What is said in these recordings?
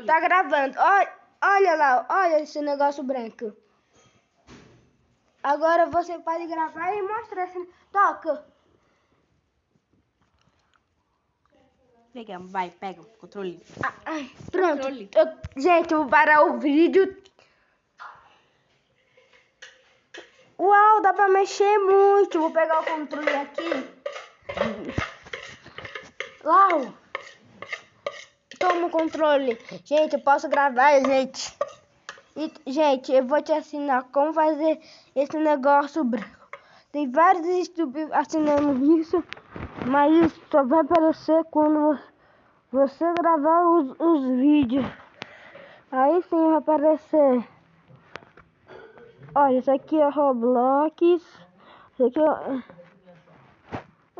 Tá gravando. Olha lá, olha esse negócio branco. Agora você pode gravar e mostrar esse... Toca. Pega o controle. Pronto. Controle. Gente, eu vou parar o vídeo. Uau, dá pra mexer muito. Vou pegar o controle aqui. Uau. Toma o controle. Gente, eu posso gravar, gente. Gente, eu vou te ensinar como fazer esse negócio branco. Tem vários youtubers assinando isso, mas isso só vai aparecer quando você gravar os vídeos. Aí sim vai aparecer. Olha, isso aqui é Roblox.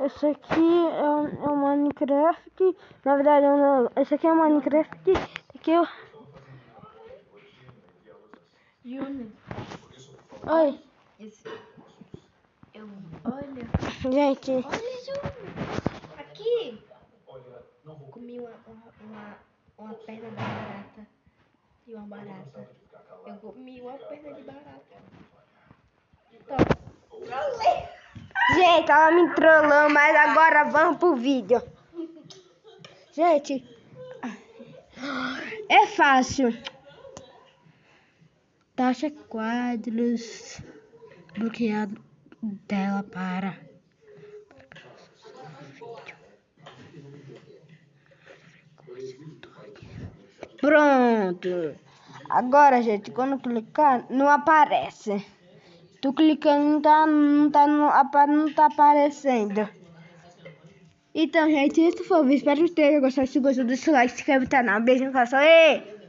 Esse aqui é o Minecraft. Na verdade, esse aqui é o Minecraft. Esse aqui é o... Júnior. Oi. Olha. Gente. Olha, Júnior. Aqui. Comi uma perna da barata. E uma barata. Eu comi uma perna de barata. Gente, ela me trollou, mas agora vamos pro vídeo. Gente, é fácil. Taxa quadros. Bloqueado tela para. Pronto. Agora, gente, quando clicar, não aparece. Tu clicando, não tá aparecendo. Então, gente, isso foi o vídeo. Espero que tenha gostado. Se gostou, deixa o like, se inscreve no canal. Beijo no coração. Ei!